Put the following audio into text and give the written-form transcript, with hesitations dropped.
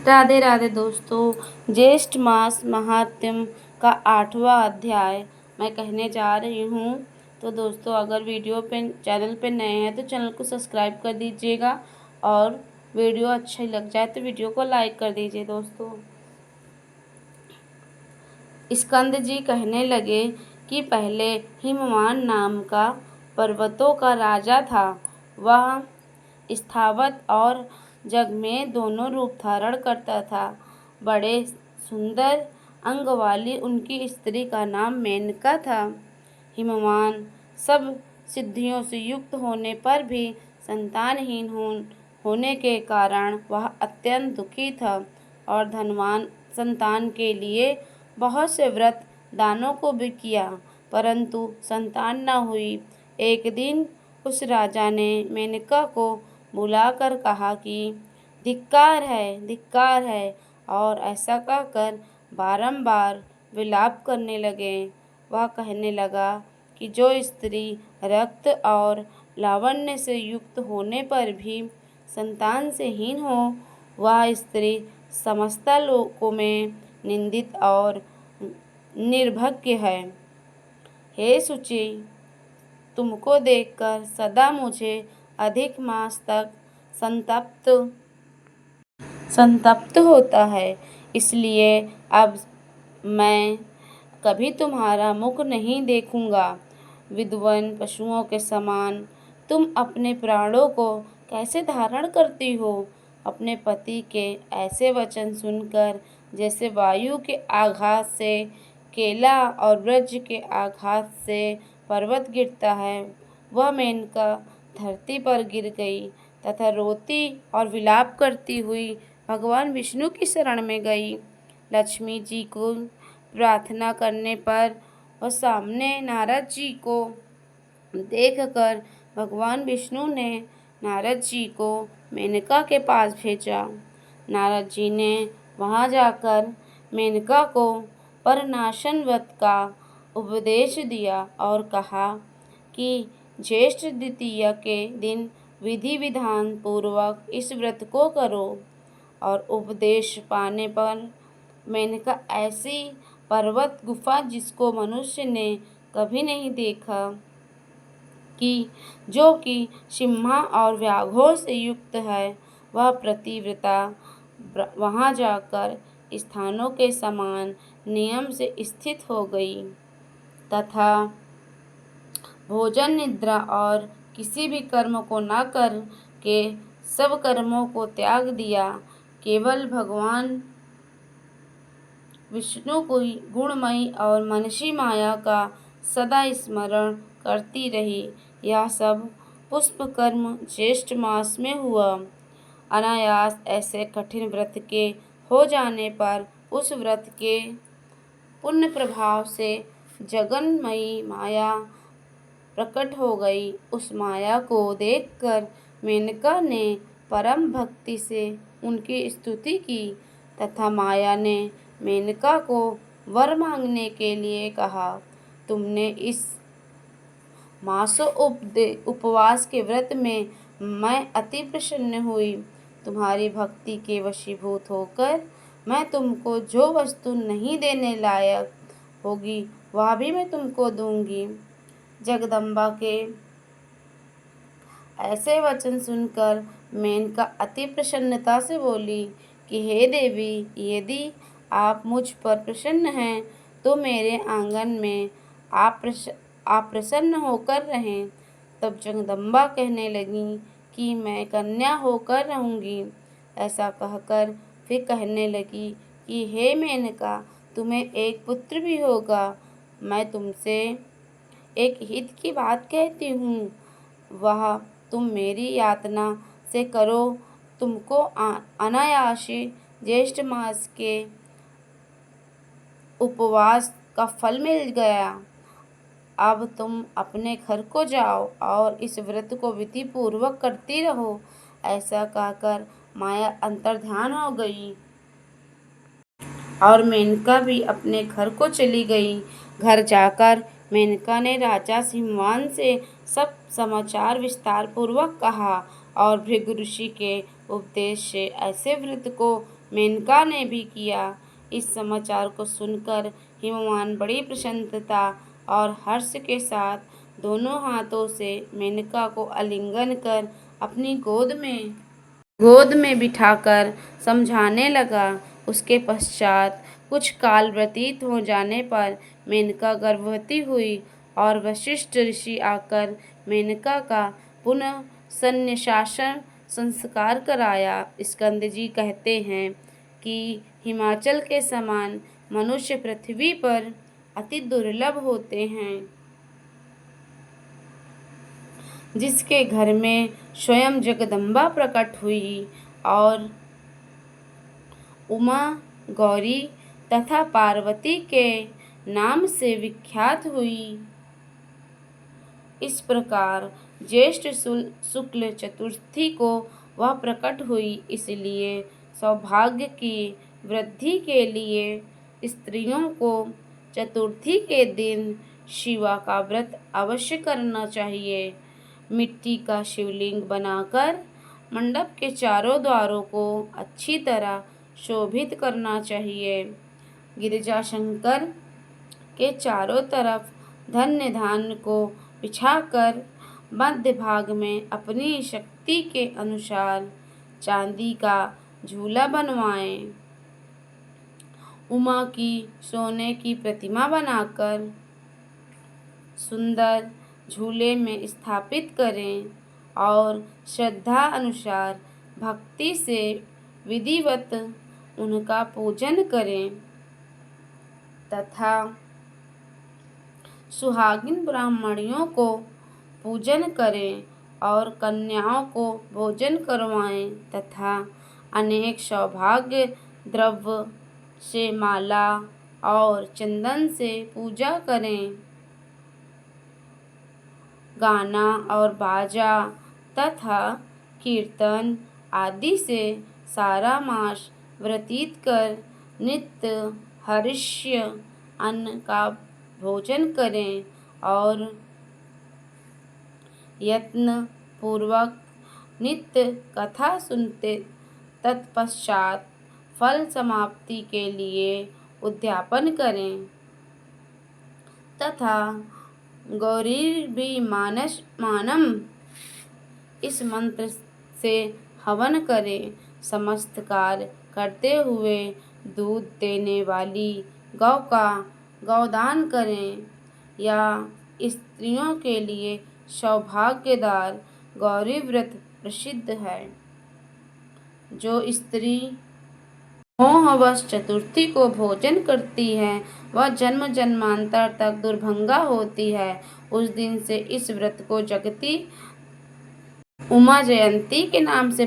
राधे राधे दोस्तों। ज्येष्ठ मास महात्म्य का 8वां अध्याय मैं कहने जा रही हूँ। तो दोस्तों, अगर वीडियो पे चैनल पे नए हैं तो चैनल को सब्सक्राइब कर दीजिएगा और वीडियो अच्छी लग जाए तो वीडियो को लाइक कर दीजिए। दोस्तों, स्कंद जी कहने लगे कि पहले हिमवान नाम का पर्वतों का राजा था। वह स्थावत और जग में दोनों रूप धारण करता था। बड़े सुंदर अंग वाली उनकी स्त्री का नाम मेनका था। हिमवान सब सिद्धियों से युक्त होने पर भी संतानहीन होने के कारण वह अत्यंत दुखी था और धनवान संतान के लिए बहुत से व्रत दानों को भी किया, परंतु संतान न हुई। एक दिन उस राजा ने मेनका को बुलाकर कहा कि धिक्कार है, और ऐसा कहकर बारंबार विलाप करने लगे। वह कहने लगा कि जो स्त्री रक्त और लावण्य से युक्त होने पर भी संतान से हीन हो, वह स्त्री समस्त लोकों में निंदित और निर्भाग्य है। हे शुचि, तुमको देखकर सदा मुझे अधिक मास तक संतप्त होता है, इसलिए अब मैं कभी तुम्हारा मुख नहीं देखूंगा। विद्वान पशुओं के समान तुम अपने प्राणों को कैसे धारण करती हो? अपने पति के ऐसे वचन सुनकर जैसे वायु के आघात से केला और वज्र के आघात से पर्वत गिरता है, वह मेनका धरती पर गिर गई तथा रोती और विलाप करती हुई भगवान विष्णु की शरण में गई। लक्ष्मी जी को प्रार्थना करने पर वह सामने नारद जी को देखकर भगवान विष्णु ने नारद जी को मेनका के पास भेजा। नारद जी ने वहां जाकर मेनका को परनाशन व्रत का उपदेश दिया और कहा कि ज्येष्ठ द्वितीया के दिन विधि विधान पूर्वक इस व्रत को करो। और उपदेश पाने पर मेनका ऐसी पर्वत गुफा जिसको मनुष्य ने कभी नहीं देखा कि जो कि सिम्हा और व्याघ्रों से युक्त है, वह प्रतिव्रता वहां जाकर स्थानों के समान नियम से स्थित हो गई तथा भोजन निद्रा और किसी भी कर्म को न कर के सब कर्मों को त्याग दिया। केवल भगवान विष्णु को गुणमयी और मनसी माया का सदा स्मरण करती रही। यह सब पुष्प कर्म ज्येष्ठ मास में हुआ। अनायास ऐसे कठिन व्रत के हो जाने पर उस व्रत के पुण्य प्रभाव से जगन्मयी माया प्रकट हो गई। उस माया को देखकर मेनका ने परम भक्ति से उनकी स्तुति की तथा माया ने मेनका को वर मांगने के लिए कहा। तुमने इस मासों उपवास के व्रत में मैं अति प्रसन्न हुई। तुम्हारी भक्ति के वशीभूत होकर मैं तुमको जो वस्तु नहीं देने लायक होगी वह भी मैं तुमको दूंगी। जगदम्बा के ऐसे वचन सुनकर मेनका अति प्रसन्नता से बोली कि हे देवी, यदि आप मुझ पर प्रसन्न हैं तो मेरे आंगन में आप प्रसन्न होकर रहें। तब जगदम्बा कहने लगी कि मैं कन्या होकर रहूंगी। ऐसा कहकर फिर कहने लगी कि हे मेनका, तुम्हें एक पुत्र भी होगा। मैं तुमसे एक हित की बात कहती हूँ, वह तुम मेरी यातना से करो। तुमको अनायासी ज्येष्ठ मास के उपवास का फल मिल गया। अब तुम अपने घर को जाओ और इस व्रत को विधि पूर्वक करती रहो। ऐसा कहकर माया अंतर्ध्यान हो गई और मेनका भी अपने घर को चली गई। घर जाकर मेनका ने राजा हिमवान से सब समाचार विस्तार पूर्वक कहा और भृगु ऋषि के उपदेश से ऐसे व्रत को मेनका ने भी किया। इस समाचार को सुनकर हिमवान बड़ी प्रसन्नता और हर्ष के साथ दोनों हाथों से मेनका को आलिंगन कर अपनी गोद में बिठाकर समझाने लगा। उसके पश्चात कुछ काल व्यतीत हो जाने पर मेनका गर्भवती हुई और वशिष्ठ ऋषि आकर मेनका का पुनः सन्यासाश्रम संस्कार कराया। स्कंद जी कहते हैं कि हिमाचल के समान मनुष्य पृथ्वी पर अति दुर्लभ होते हैं। जिसके घर में स्वयं जगदम्बा प्रकट हुई और उमा, गौरी तथा पार्वती के नाम से विख्यात हुई। इस प्रकार ज्येष्ठ शुक्ल चतुर्थी को वह प्रकट हुई। इसलिए सौभाग्य की वृद्धि के लिए स्त्रियों को चतुर्थी के दिन शिवा का व्रत अवश्य करना चाहिए। मिट्टी का शिवलिंग बनाकर मंडप के चारों द्वारों को अच्छी तरह शोभित करना चाहिए। गिरिजा शंकर के चारों तरफ धन्य धान्य को बिछाकर मध्य भाग में अपनी शक्ति के अनुसार चांदी का झूला बनवाएं। उमा की सोने की प्रतिमा बनाकर सुंदर झूले में स्थापित करें और श्रद्धा अनुसार भक्ति से विधिवत उनका पूजन करें तथा सुहागिन ब्राह्मणियों को पूजन करें और कन्याओं को भोजन करवाएं तथा अनेक सौभाग्य द्रव्य से माला और चंदन से पूजा करें। गाना और बाजा तथा कीर्तन आदि से सारा मास व्यतीत कर नित्य हर्ष्य अन्न का भोजन करें और यत्न पूर्वक नित्य कथा सुनते तत्पश्चात फल समाप्ति के लिए उद्यापन करें तथा गौरीर्भिमानम इस मंत्र से हवन करें। समस्त कार्य करते हुए दूध देने वाली गौ का गौदान करें। या स्त्रियों के लिए सौभाग्यदार गौरी व्रत प्रसिद्ध है। जो स्त्री मोहवश चतुर्थी को भोजन करती है वह जन्म जन्मांतर तक दुर्भंगा होती है। उस दिन से इस व्रत को जगती उमा जयंती के नाम से